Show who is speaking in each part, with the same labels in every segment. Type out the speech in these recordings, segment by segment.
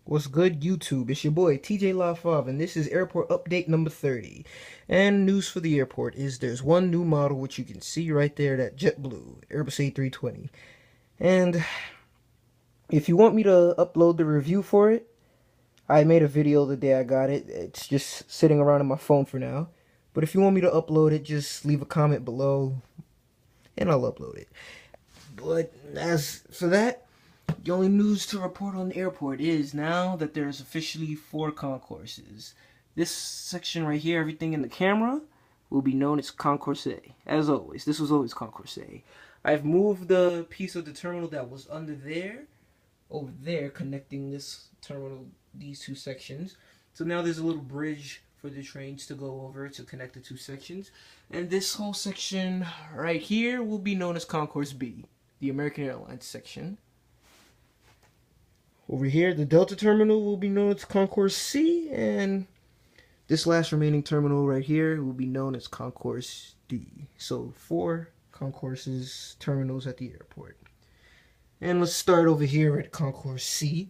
Speaker 1: What's good, YouTube? It's your boy TJ La5, and this is airport update number 30. And news for the airport is there's one new model which you can see right there, that JetBlue Airbus A320. And if you want me to upload the review for it, I made a video the day I got it. It's just sitting around on my phone for now. But if you want me to upload it, just leave a comment below and I'll upload it. But as for that, the only news to report on the airport is now that there's officially 4 concourses. This section right here, everything in the camera, will be known as Concourse A. As always, this was always Concourse A. I've moved the piece of the terminal that was under there, over there, connecting this terminal, these two sections. So now there's a little bridge for the trains to go over to connect the two sections. And this whole section right here will be known as Concourse B, the American Airlines section. Over here, the Delta terminal will be known as Concourse C, and this last remaining terminal right here will be known as Concourse D. So 4 concourses, terminals at the airport. And let's start over here at Concourse C,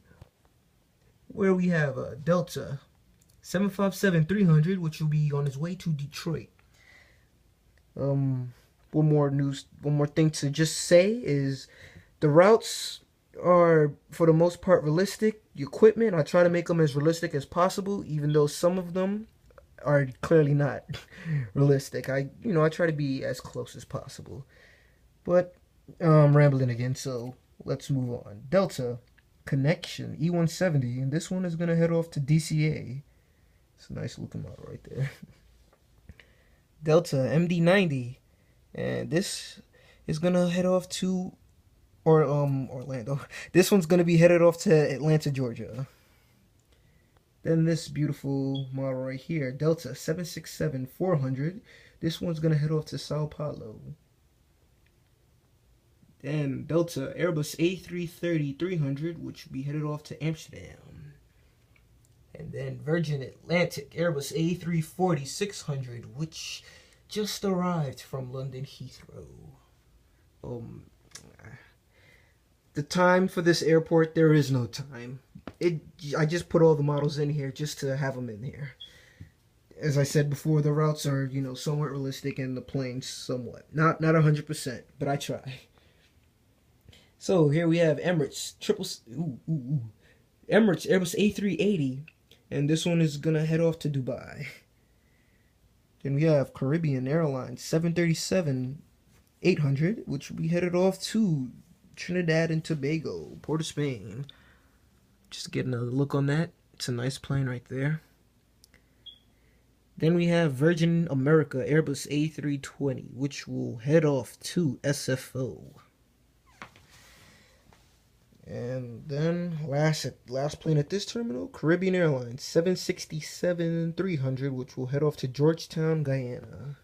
Speaker 1: where we have a Delta 757-300, which will be on its way to Detroit. One more thing to just say is the routes are for the most part realistic. The equipment, I try to make them as realistic as possible, even though some of them are clearly not realistic. I try to be as close as possible. But I'm rambling again, so let's move on. Delta Connection E170, and this one is gonna head off to DCA. It's a nice looking model right there. Delta MD90, and this is gonna head off to Orlando. This one's gonna be headed off to Atlanta, Georgia. Then this beautiful model right here, Delta 767-400. This one's gonna head off to Sao Paulo. Then Delta Airbus A330-300, which will be headed off to Amsterdam. And then Virgin Atlantic Airbus A340-600, which just arrived from London Heathrow. The time for this airport, there is no time. I just put all the models in here just to have them in here. As I said before, the routes are, somewhat realistic, and the planes somewhat. Not 100%, but I try. So here we have Emirates Emirates Airbus A380, and this one is gonna head off to Dubai. Then we have Caribbean Airlines 737-800, which will be headed off to Trinidad and Tobago, Port of Spain. Just get another look on that. It's a nice plane right there. Then we have Virgin America Airbus A320, which will head off to SFO. And then last plane at this terminal, Caribbean Airlines 767-300, which will head off to Georgetown, Guyana.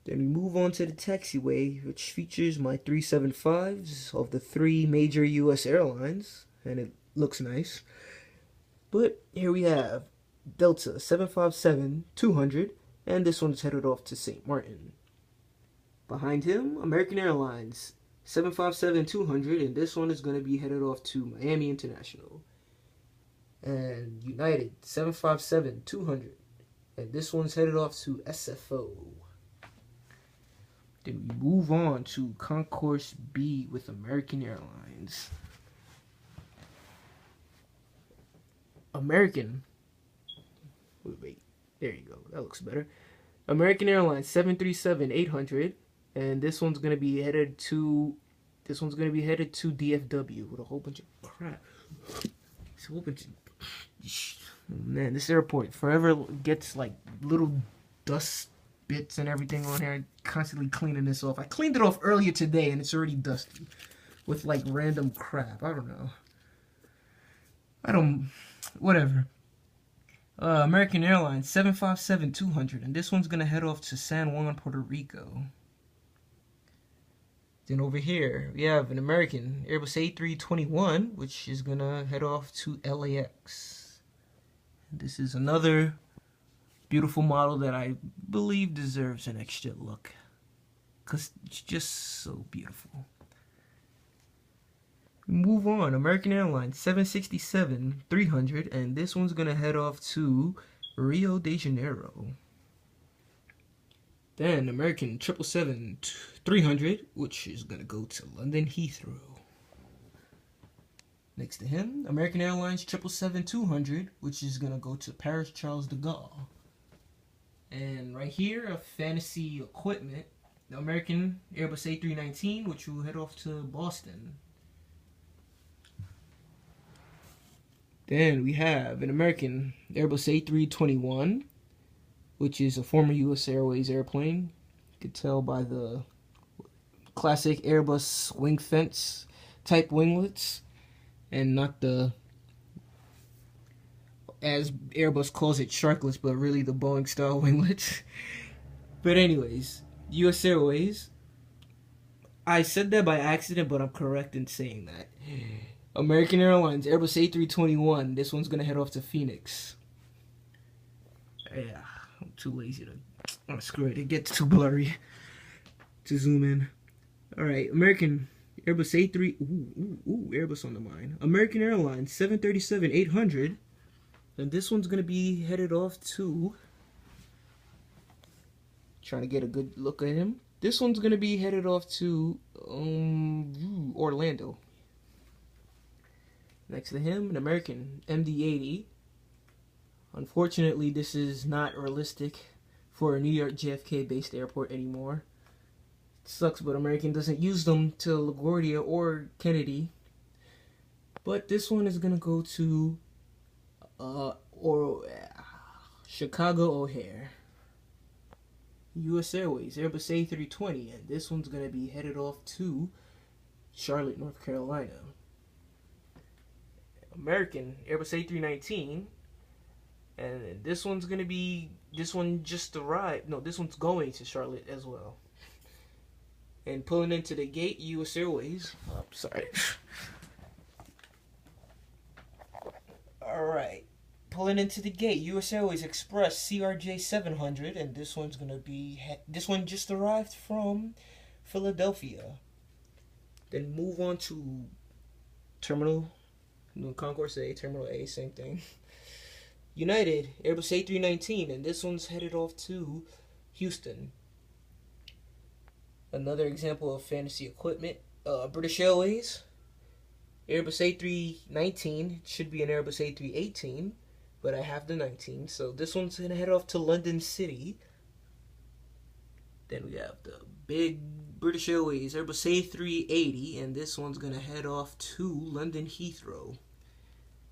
Speaker 1: Then we move on to the taxiway, which features my 375s of the 3 major US airlines, and it looks nice. But here we have Delta 757-200, and this one's headed off to St. Martin. Behind him, American Airlines 757-200, and this one is going to be headed off to Miami International. And United 757-200, and this one's headed off to SFO. Then we move on to Concourse B with American Airlines. Wait, there you go. That looks better. American Airlines 737-800, and this one's gonna be headed to DFW with a whole bunch of crap. It's a whole bunch of, man, this airport forever gets like little dust bits and everything on here. Constantly cleaning this off. I cleaned it off earlier today and it's already dusty with like random crap. I don't know. Whatever. American Airlines 757-200, and this one's gonna head off to San Juan, Puerto Rico. Then over here we have an American Airbus A321, which is gonna head off to LAX. This is another beautiful model that I believe deserves an extra look, because it's just so beautiful. Move on. American Airlines 767-300, and this one's gonna head off to Rio de Janeiro. Then American 777-300, which is gonna go to London Heathrow. Next to him, American Airlines 777-200, which is gonna go to Paris Charles de Gaulle. And right here, a fantasy equipment, the American Airbus A319, which will head off to Boston. Then we have an American Airbus A321, which is a former U.S. Airways airplane. You could tell by the classic Airbus wing fence type winglets, and not the, as Airbus calls it, sharklets, but really the Boeing style winglets. But anyways, U.S. Airways. I said that by accident, but I'm correct in saying that. American Airlines Airbus A321. This one's gonna head off to Phoenix. Yeah, I'm too lazy to. Oh, screw it. It gets too blurry to zoom in. All right, American Airbus A3. Ooh, Airbus on the mind. American Airlines 737-800, and this one's gonna be headed off to. Trying to get a good look at him. This one's gonna be headed off to Orlando. Next to him, an American MD-80. Unfortunately, this is not realistic for a New York JFK-based airport anymore. It sucks, but American doesn't use them to LaGuardia or Kennedy. But this one is gonna go to Chicago O'Hare. U.S. Airways Airbus A320, and this one's gonna be headed off to Charlotte, North Carolina. American Airbus A319, and this one's gonna be, this one just arrived, no, this one's going to Charlotte as well. And pulling into the gate, U.S. Airways. Oh, sorry. Alright, pulling into the gate, U.S. Airways Express CRJ 700, and this one's gonna be, this one just arrived from Philadelphia. Then move on to Terminal Concourse A, Terminal A, same thing. United Airbus A319, and this one's headed off to Houston. Another example of fantasy equipment. British Airways Airbus A319, should be an Airbus A318, but I have the 19, so this one's gonna head off to London City. Then we have the big British Airways Airbus A380, and this one's gonna head off to London Heathrow.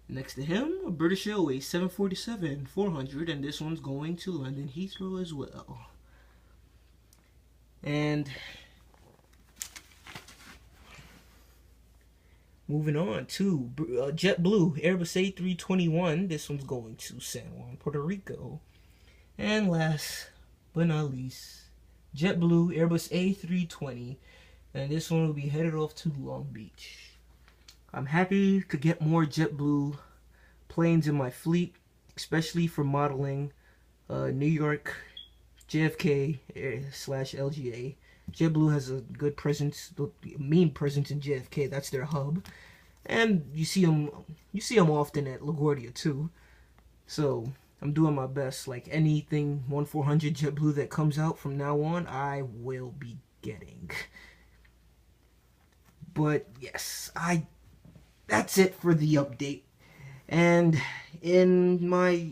Speaker 1: Next to him, a British Airways 747-400, and this one's going to London Heathrow as well. And moving on to JetBlue Airbus A321, this one's going to San Juan, Puerto Rico. And last but not least, JetBlue Airbus A320, and this one will be headed off to Long Beach. I'm happy to get more JetBlue planes in my fleet, especially for modeling New York JFK / LGA. JetBlue has a good presence, mean presence in JFK. That's their hub, and you see them often at LaGuardia too. So I'm doing my best. Like anything 1400 JetBlue that comes out from now on, I will be getting. But yes, that's it for the update. And in my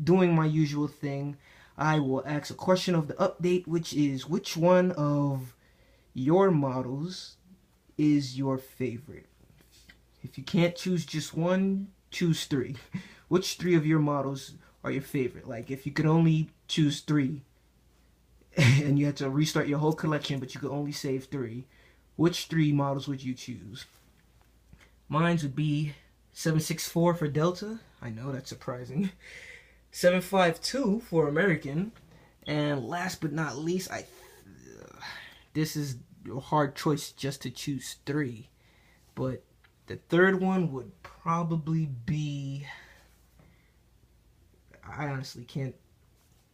Speaker 1: doing my usual thing, I will ask a question of the update, which is, which one of your models is your favorite? If you can't choose just one, choose three. Which three of your models are your favorite? Like, if you could only choose three, and you had to restart your whole collection, but you could only save three, which three models would you choose? Mine would be 764 for Delta. I know, that's surprising. 752 for American. And last but not least, this is a hard choice just to choose three. But the third one would probably be, I honestly can't,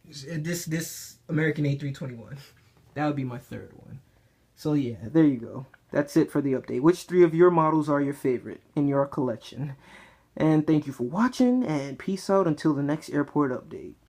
Speaker 1: this American A321. That would be my third one. So yeah, there you go. That's it for the update. Which 3 of your models are your favorite in your collection? And thank you for watching, and peace out until the next airport update.